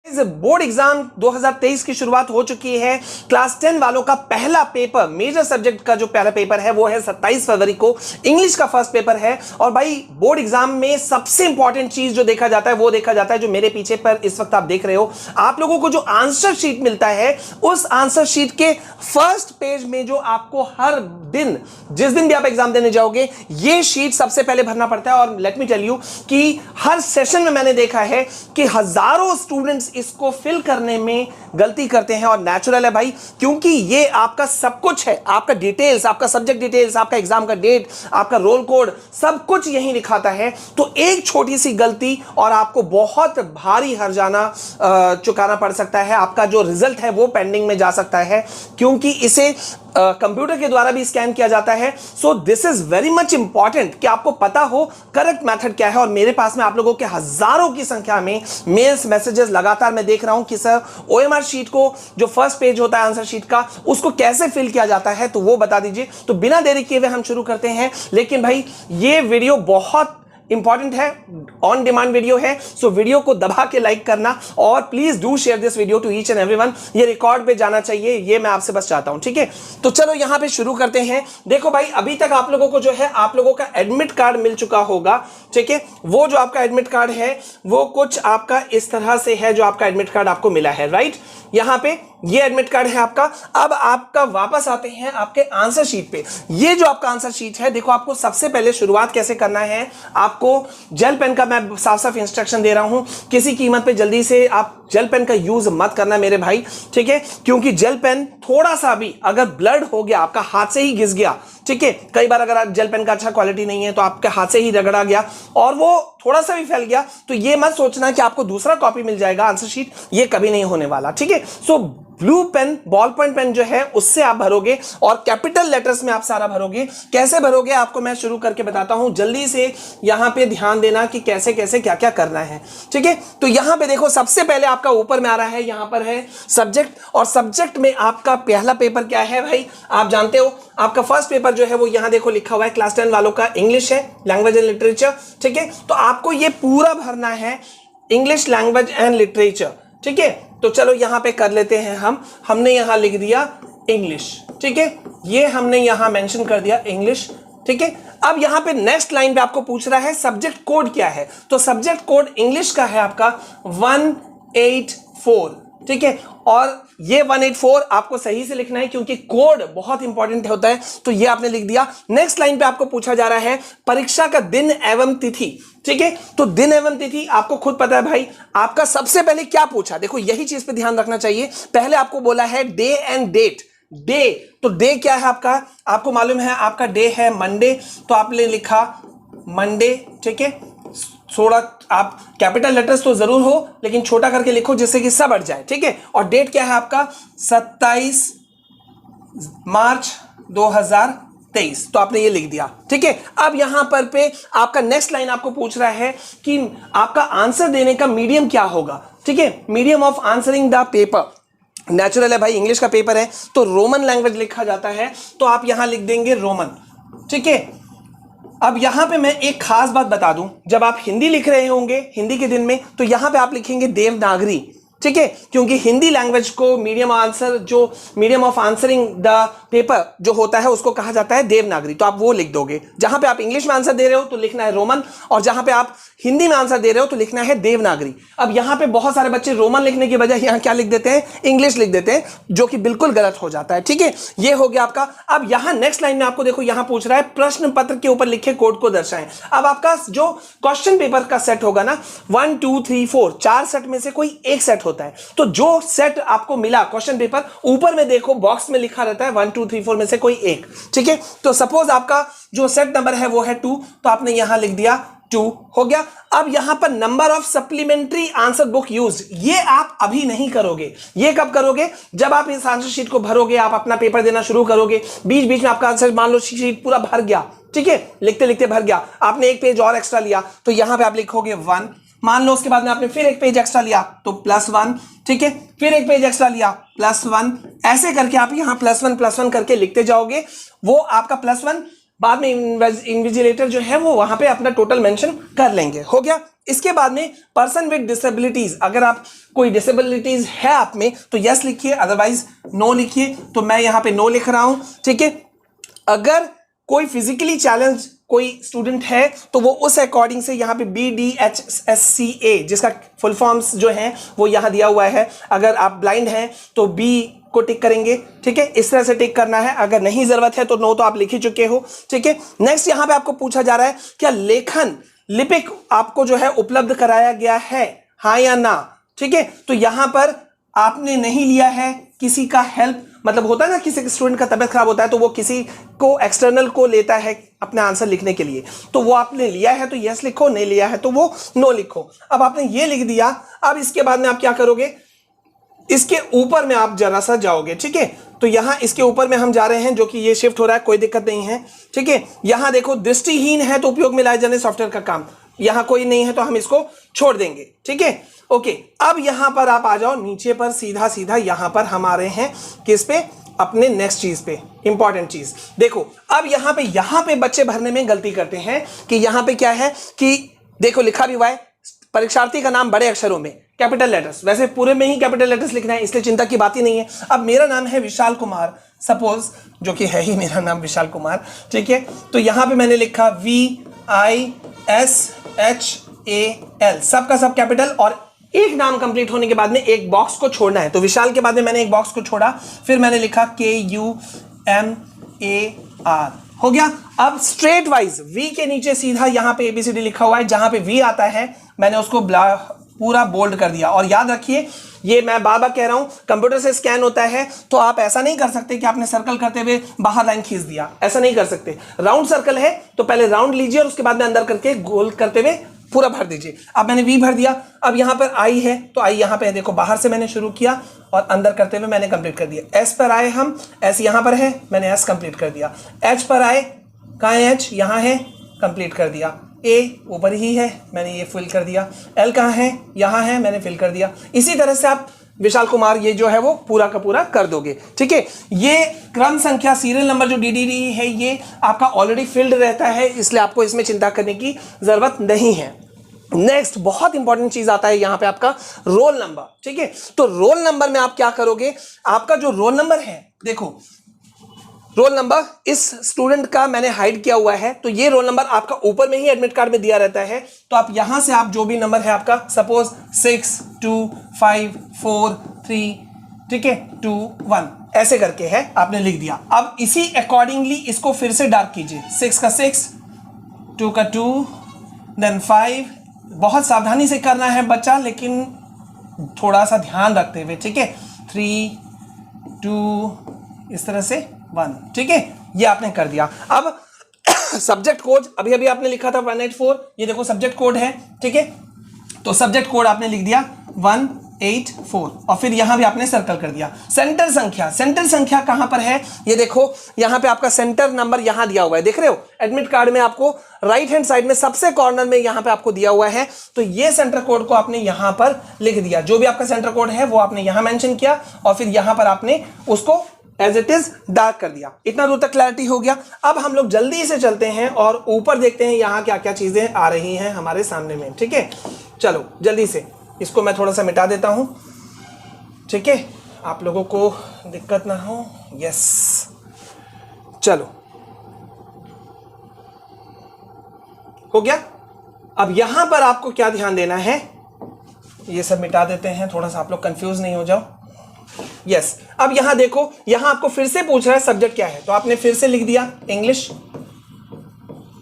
Board exam 2023 की शुरुआत हो चुकी है। क्लास 10 वालों का पहला पेपर, मेजर सब्जेक्ट का जो पहला पेपर है वो है 27 फरवरी को। इंग्लिश का फर्स्ट पेपर है। और भाई बोर्ड एग्जाम में सबसे इंपॉर्टेंट चीज जो देखा जाता है वो देखा जाता है जो मेरे पीछे पर इस वक्त आप देख रहे हो, आप लोगों को जो आंसर शीट मिलता है उस आंसर शीट के फर्स्ट पेज में जो आपको हर दिन, जिस दिन भी आप एग्जाम देने जाओगे, ये शीट सबसे पहले भरना पड़ता है। और लेट मी टेल यू कि हर सेशन में मैंने देखा है कि हजारों स्टूडेंट्स इसको फिल करने में गलती करते हैं। और नेचुरल है भाई, क्योंकि ये आपका सब कुछ है, आपका डिटेल्स, आपका सब्जेक्ट डिटेल्स, आपका एग्जाम का डेट, आपका रोल कोड, सब कुछ यहीं लिखाता है। तो एक छोटी सी गलती और आपको बहुत भारी हर्जाना चुकाना पड़ सकता है। आपका जो रिजल्ट है वो पेंडिंग में जा सकता है, क्योंकि इसे कंप्यूटर के द्वारा भी स्कैन किया जाता है। So this is very much important कि आपको पता हो करेक्ट मेथड क्या है। और मेरे पास में आप लोगों के हजारों की संख्या में मेल्स, मैसेजेस लगातार मैं देख रहा हूं कि सर ओएमआर शीट को, जो फर्स्ट पेज होता है आंसर शीट का, उसको कैसे फिल किया जाता है, तो वो बता दीजिए। तो बिना देरी किए हुए हम शुरू करते हैं। लेकिन भाई ये वीडियो बहुत इंपॉर्टेंट है, ऑन डिमांड वीडियो है, सो वीडियो को दबा के लाइक करना और please do share this video to each and everyone. ये रिकॉर्ड पे जाना चाहिए, ये मैं आपसे बस चाहता हूं, ठीक है। तो चलो यहां पे शुरू करते हैं। देखो भाई, अभी तक आप लोगों को जो है, आप लोगों का एडमिट कार्ड मिल चुका होगा, ठीक है। वो जो आपका एडमिट कार्ड है वो कुछ आपका इस तरह से है, जो आपका एडमिट कार्ड आपको मिला है, राइट। यहां पे ये एडमिट कार्ड है आपका। अब आपका वापस आते हैं आपके आंसर शीट पे। ये जो आपका आंसर शीट है, देखो आपको सबसे पहले शुरुआत कैसे करना है। आपको जेल पेन का मैं साफ साफ इंस्ट्रक्शन दे रहा हूं, किसी कीमत पे जल्दी से आप जेल पेन का यूज मत करना मेरे भाई, ठीक है। क्योंकि जेल पेन थोड़ा सा भी अगर ब्लड हो गया, आपका हाथ से ही घिस गया, ठीक है, कई बार अगर जेल पेन का अच्छा क्वालिटी नहीं है तो आपके हाथ से ही रगड़ा गया और वो थोड़ा सा भी फैल गया, तो ये मत सोचना कि आपको दूसरा कॉपी मिल जाएगा आंसर शीट, ये कभी नहीं होने वाला, ठीक है। So blue pen, ballpoint pen जो है उससे आप भरोगे और कैपिटल लेटर्स में आप सारा भरोगे। कैसे भरोगे आपको मैं शुरू करके बताता हूं, जल्दी से यहां पे ध्यान देना कि कैसे कैसे क्या क्या करना है, ठीक है। तो यहां पे देखो, सबसे पहले आपका ऊपर में आ रहा है, यहां पर है सब्जेक्ट। और सब्जेक्ट में आपका पहला पेपर क्या है भाई, आप जानते हो। आपका फर्स्ट पेपर जो है वो यहां देखो लिखा हुआ है, क्लास 10 वालों का इंग्लिश है, लैंग्वेज एंड लिटरेचर, ठीक है। तो आपको ये पूरा भरना है, इंग्लिश लैंग्वेज एंड लिटरेचर, ठीक है। तो चलो यहां पे कर लेते हैं हमने यहां लिख दिया इंग्लिश, ठीक है। ये हमने यहां मेंशन कर दिया इंग्लिश, ठीक है। अब यहां पे नेक्स्ट लाइन पे आपको पूछ रहा है सब्जेक्ट कोड क्या है। तो सब्जेक्ट कोड इंग्लिश का है आपका 184, ठीक है। और ये 184 आपको सही से लिखना है, क्योंकि कोड बहुत इंपॉर्टेंट होता है। तो ये आपने लिख दिया। नेक्स्ट लाइन पे आपको पूछा जा रहा है परीक्षा का दिन एवं तिथि, ठीक है। तो दिन एवं तिथि आपको खुद पता है भाई। आपका सबसे पहले क्या पूछा, देखो यही चीज पे ध्यान रखना चाहिए। पहले आपको बोला है डे एंड डेट। डे, तो डे क्या है आपका, आपको मालूम है आपका डे है मंडे, तो आपने लिखा मंडे, ठीक है। थोड़ा आप कैपिटल लेटर्स तो जरूर हो, लेकिन छोटा करके लिखो जिससे कि सब अट जाए, ठीक है। और डेट क्या है आपका 27 मार्च 2023, तो आपने ये लिख दिया, ठीक है। अब यहां पर पे आपका नेक्स्ट लाइन आपको पूछ रहा है कि आपका आंसर देने का मीडियम क्या होगा, ठीक है। Medium of answering the paper, natural है भाई, इंग्लिश का पेपर है तो रोमन लैंग्वेज लिखा जाता है, तो आप यहां लिख देंगे रोमन, ठीक है। अब यहां पे मैं एक खास बात बता दूं, जब आप हिंदी लिख रहे होंगे हिंदी के दिन में, तो यहां पे आप लिखेंगे देवनागरी, ठीक है। क्योंकि हिंदी लैंग्वेज को medium of answering the paper जो होता है उसको कहा जाता है देवनागरी, तो आप वो लिख दोगे। जहां पे आप इंग्लिश में आंसर दे रहे हो तो लिखना है रोमन, और जहां पे आप हिंदी में आंसर दे रहे हो तो लिखना है देवनागरी। अब यहां पे बहुत सारे बच्चे रोमन लिखने की बजाय यहां क्या लिख देते हैं, इंग्लिश लिख देते हैं, जो कि बिल्कुल गलत हो जाता है, ठीक है। ये हो गया आपका। अब यहां नेक्स्ट लाइन में आपको देखो यहां पूछ रहा है प्रश्न पत्र के ऊपर लिखे कोड को दर्शाएं। अब आपका जो क्वेश्चन पेपर का सेट होगा ना, 1 2 3 4, 4 सेट में से कोई एक सेट होता है। तो जो सेट आपको मिला क्वेश्चन पेपर, ऊपर में देखो बॉक्स में लिखा रहता है 1 2 3 4 में से कोई एक, ठीक है। तो सपोज आपका जो सेट नंबर है वो है 2, तो आपने यहां लिख दिया 2, हो गया। अब यहां पर number of supplementary answer book use, ये आप अभी नहीं करोगे। ये कब करोगे, जब आप इस आंसर शीट को भरोगे, आप अपना पेपर देना शुरू करोगे, बीच बीच में आपका आंसर मान लो शीट पूरा भर गया, ठीक है, लिखते लिखते भर गया, आपने एक पेज और एक्स्ट्रा लिया, तो यहां पे आप लिखोगे 1, मान लो उसके बाद में आपने फिर एक पेज एक्स्ट्रा लिया तो +1, ठीक है, फिर एक पेज एक्स्ट्रा लिया +1, ऐसे करके आप यहां +1 करके लिखते जाओगे। वो आपका +1 बाद में इन्विजिलेटर जो है वो वहां पे अपना टोटल मेंशन कर लेंगे, हो गया। इसके बाद में पर्सन विद डिसेबिलिटीज, अगर आप कोई डिसेबिलिटीज है आप में तो यस लिखिए, अदरवाइज नो लिखिए। तो मैं यहां पे नो लिख रहा हूं, ठीक है। अगर कोई फिजिकली चैलेंज कोई स्टूडेंट है तो वो उस अकॉर्डिंग से यहाँ पे BDHSCA जिसका फुल फॉर्म्स जो है वो यहाँ दिया हुआ है। अगर आप ब्लाइंड हैं तो बी को टिक करेंगे, ठीक है, इस तरह से टिक करना है। अगर नहीं जरूरत है तो नो तो आप लिख ही चुके हो, ठीक है। नेक्स्ट यहाँ पे आपको पूछा जा रहा है क्या लेखन लिपिक आपको जो है उपलब्ध कराया गया है, हाँ या ना, ठीक है। तो यहां पर आपने नहीं लिया है किसी का हेल्प, मतलब होता है ना किसी स्टूडेंट का तबियत खराब होता है तो वो किसी को एक्सटर्नल को लेता है अपना आंसर लिखने के लिए, तो वो आपने लिया है तो यस लिखो, नहीं लिया है तो वो नो लिखो। अब आपने ये लिख दिया, अब इसके बाद में आप क्या करोगे, इसके ऊपर में आप जरा सा जाओगे, ठीक है। तो यहां इसके ऊपर में हम जा रहे हैं, जो कि ये शिफ्ट हो रहा है, कोई दिक्कत नहीं है, ठीक है। यहां देखो दृष्टिहीन है तो उपयोग में लाए जाने सॉफ्टवेयर का काम, यहां कोई नहीं है तो हम इसको छोड़ देंगे, ठीक है, ओके। अब यहां पर आप आ जाओ नीचे पर, सीधा सीधा यहां पर हम आ रहे हैं किस पे, अपने नेक्स्ट चीज पे, इंपॉर्टेंट चीज देखो। अब यहां पे बच्चे भरने में गलती करते हैं कि यहां पे क्या है कि देखो लिखा भी हुआ है परीक्षार्थी का नाम बड़े अक्षरों में, कैपिटल लेटर्स, वैसे पूरे में ही कैपिटल लेटर्स लिखना है, इसलिए चिंता की बात ही नहीं है। अब मेरा नाम है विशाल कुमार, सपोज, जो कि है ही मेरा नाम विशाल कुमार, ठीक है। तो यहां पे मैंने लिखा VISHAL, सबका सब कैपिटल, और एक नाम कंप्लीट होने के बाद में एक बॉक्स को छोड़ना है। तो विशाल के बाद में मैंने एक बॉक्स को छोड़ा, फिर मैंने लिखा KUMAR, हो गया। अब स्ट्रेट वाइज वी के नीचे सीधा यहां पे ABCD लिखा हुआ है, जहां पे वी आता है मैंने उसको पूरा बोल्ड कर दिया। और याद रखिए, ये मैं बार बार कह रहा हूं, कंप्यूटर से स्कैन होता है तो आप ऐसा नहीं कर सकते कि आपने सर्कल करते हुए बाहर लाइन खींच दिया, ऐसा नहीं कर सकते। राउंड सर्कल है तो पहले राउंड लीजिए और उसके बाद में अंदर करके गोल करते हुए पूरा भर दीजिए। अब मैंने वी भर दिया, अब यहां पर आई है तो आई यहां पे देखो, बाहर से मैंने शुरू किया और अंदर करते हुए मैंने कंप्लीट कर दिया। एस पर आए हम, एस यहां पर है, मैंने एस कंप्लीट कर दिया। एच पर आए, कहां है एच, यहां है, कंप्लीट कर दिया। ए ऊपर ही है, मैंने ये फिल कर दिया। एल कहां है, यहां है, मैंने फिल कर दिया। इसी तरह से आप विशाल कुमार ये जो है वो पूरा का पूरा कर दोगे, ठीक है। ये क्रम संख्या सीरियल नंबर जो DDD है ये आपका ऑलरेडी फिल्ड रहता है, इसलिए आपको इसमें चिंता करने की जरूरत नहीं है। नेक्स्ट बहुत इंपॉर्टेंट चीज आता है यहां पे आपका रोल नंबर, ठीक है। तो रोल नंबर में आप क्या करोगे, आपका जो रोल नंबर है, देखो रोल नंबर इस स्टूडेंट का मैंने हाइड किया हुआ है, तो ये रोल नंबर आपका ऊपर में ही एडमिट कार्ड में दिया रहता है। तो आप यहां से आप जो भी नंबर है आपका, सपोज 6 2 5 4 3, ठीक है, 2 1 ऐसे करके है, आपने लिख दिया। अब इसी अकॉर्डिंगली इसको फिर से डार्क कीजिए, 6 का 6, 2 का 2, देन 5, बहुत सावधानी से करना है बच्चा, लेकिन थोड़ा सा ध्यान रखते हुए, ठीक है, 3 2 इस तरह से 1, ठीक है, ये आपने कर दिया। अब सब्जेक्ट कोड अभी अभी आपने लिखा था 184, ये देखो सब्जेक्ट कोड है, ठीक है। तो सब्जेक्ट कोड आपने लिख दिया 184 और फिर यहां भी आपने सर्कल कर दिया। सेंटर संख्या, सेंटर संख्या कहां पर है, ये देखो यहां पे आपका सेंटर नंबर यहां दिया हुआ है, देख रहे हो एडमिट कार्ड में आपको राइट हैंड साइड में सबसे कॉर्नर में यहां पे आपको दिया हुआ है। तो ये सेंटर कोड को आपने यहां पर लिख दिया, जो भी आपका सेंटर कोड है वो आपने यहां मेंशन किया और फिर यहां पर आपने उसको एज इट इज डार्क कर दिया। इतना दूर तक क्लैरिटी हो गया। अब हम लोग जल्दी से चलते हैं और ऊपर देखते हैं यहां क्या क्या चीजें आ रही हैं हमारे सामने में, ठीक है। चलो जल्दी से इसको मैं थोड़ा सा मिटा देता हूं, ठीक है, आप लोगों को दिक्कत ना हो। यस, चलो हो गया। अब यहां पर आपको क्या ध्यान देना है, ये सब मिटा देते हैं, थोड़ा सा आप लोग कंफ्यूज नहीं हो जाओ। यस, अब यहां देखो, यहां आपको फिर से पूछ रहा है सब्जेक्ट क्या है, तो आपने फिर से लिख दिया इंग्लिश,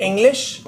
इंग्लिश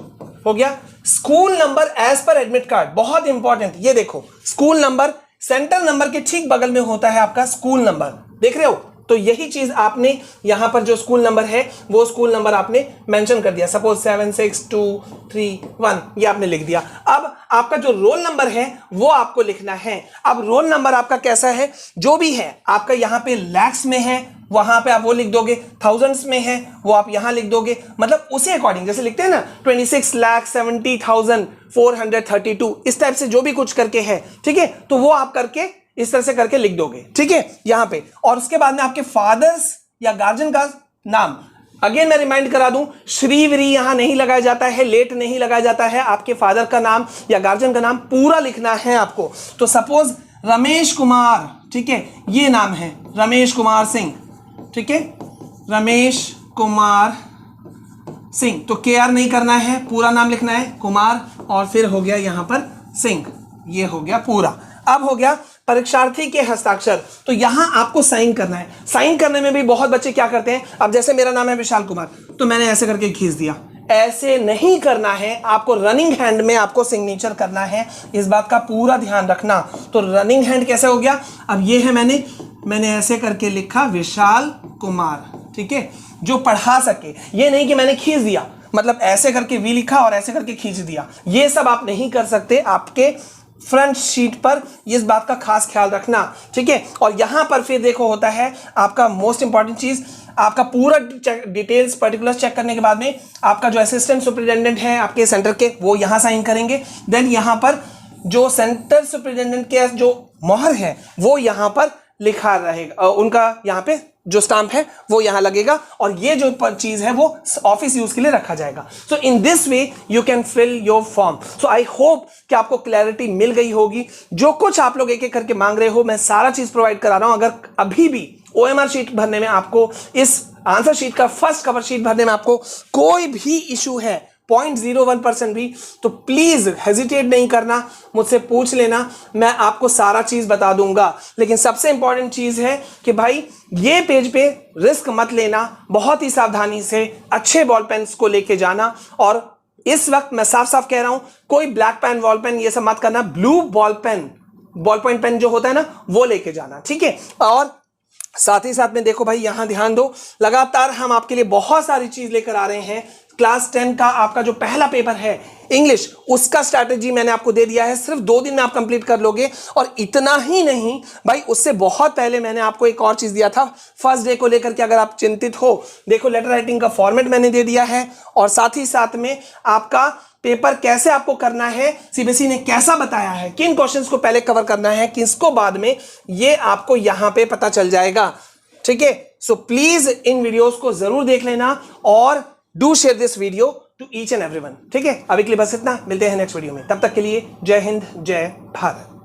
हो गया। School number as per admit card, बहुत इंपॉर्टेंट, ये देखो स्कूल नंबर सेंटर नंबर के ठीक बगल में होता है आपका स्कूल नंबर, देख रहे हो। तो यही चीज आपने यहां पर जो स्कूल नंबर है वो स्कूल नंबर आपने मेंशन कर दिया, सपोज 7 6 2 3 1 ये आपने लिख दिया। अब आपका जो रोल नंबर है वो आपको लिखना है। अब रोल नंबर आपका कैसा है, जो भी है आपका यहां पे लैक्स में है वहां पे आप वो लिख दोगे, थाउजेंड्स में है वो आप यहां लिख दोगे, मतलब उसी अकॉर्डिंग जैसे लिखते हैं ना 26,70,432 इस टाइप से जो भी कुछ करके है, ठीक है, तो वो आप करके इस तरह से करके लिख दोगे, ठीक है, यहां पे। और उसके बाद में आपके फादर्स या गार्जियन का नाम, अगेन मैं रिमाइंड करा दूं, श्रीवरी यहां नहीं लगाया जाता है, लेट नहीं लगाया जाता है, आपके फादर का नाम या गार्जियन का नाम पूरा लिखना है आपको। तो सपोज रमेश कुमार, ठीक है, ये नाम है रमेश कुमार सिंह, ठीक है, रमेश कुमार सिंह, तो केआर नहीं करना है, पूरा नाम लिखना है कुमार, और फिर हो गया यहां पर सिंह, ये हो गया पूरा। अब हो गया परीक्षार्थी के हस्ताक्षर, तो यहां आपको साइन करना है। साइन करने में भी बहुत बच्चे क्या करते हैं, अब जैसे मेरा नाम है विशाल कुमार, तो मैंने ऐसे करके खींच दिया, ऐसे नहीं करना है, आपको रनिंग हैंड में आपको सिग्नेचर करना है, इस बात का पूरा ध्यान रखना। तो रनिंग हैंड कैसे हो गया, अब ये है मैंने ऐसे करके लिखा विशाल कुमार, ठीक है, जो पढ़ा सके, ये नहीं कि मैंने खींच दिया, मतलब ऐसे करके वी लिखा और ऐसे करके खींच दिया, ये सब आप नहीं कर सकते आपके फ्रंट शीट पर, इस बात का खास ख्याल रखना, ठीक है। और यहां पर फिर देखो होता है आपका मोस्ट इंपॉर्टेंट चीज, आपका पूरा डिटेल्स पर्टिकुलर्स चेक करने के बाद में आपका जो असिस्टेंट सुपरिटेंडेंट है आपके सेंटर के, वो यहां साइन करेंगे। देन यहां पर जो सेंटर सुपरिटेंडेंट के जो मोहर है वो यहां पर लिखा रहेगा, उनका यहां पे जो स्टाम्प है वो यहां लगेगा, और ये जो चीज है वो ऑफिस यूज के लिए रखा जाएगा। So in this way you can fill your form. So I hope कि आपको क्लैरिटी मिल गई होगी। जो कुछ आप लोग एक एक करके मांग रहे हो, मैं सारा चीज प्रोवाइड करा रहा हूं। अगर अभी भी OMR शीट भरने में आपको, इस आंसर शीट का फर्स्ट कवर शीट भरने में आपको कोई भी इशू है, 0.01% भी, तो प्लीज हेजिटेट नहीं करना, मुझसे पूछ लेना, मैं आपको सारा चीज बता दूंगा। लेकिन सबसे इंपॉर्टेंट चीज है कि भाई ये पेज पे रिस्क मत लेना, बहुत ही सावधानी से अच्छे बॉल पेन्स को लेके जाना, और इस वक्त मैं साफ साफ कह रहा हूं, कोई ब्लैक पेन, वॉल पेन ये सब मत करना, blue ball pen, ballpoint pen जो होता है ना, वो लेके जाना, ठीक है। और साथ ही साथ में देखो भाई, यहां ध्यान दो, लगातार हम आपके लिए बहुत सारी चीज लेकर आ रहे हैं। क्लास 10 का आपका जो पहला पेपर है इंग्लिश, उसका स्ट्रैटेजी मैंने आपको दे दिया है, सिर्फ 2 दिन में आप कंप्लीट कर लोगे। और इतना ही नहीं भाई, उससे बहुत पहले मैंने आपको एक और चीज दिया था फर्स्ट डे को लेकर के, अगर आप चिंतित हो, देखो लेटर राइटिंग का फॉर्मेट मैंने दे दिया है, और साथ ही साथ में आपका पेपर कैसे आपको करना है, सीबीएसई ने कैसा बताया है, किन क्वेश्चंस को पहले कवर करना है, किसको बाद में, ये आपको यहां पे पता चल जाएगा, ठीक है। सो प्लीज इन वीडियोस को जरूर देख लेना, और do share this video to each and everyone, ठीक है। अभी के लिए बस इतना, मिलते हैं नेक्स्ट वीडियो में, तब तक के लिए जय हिंद, जय भारत।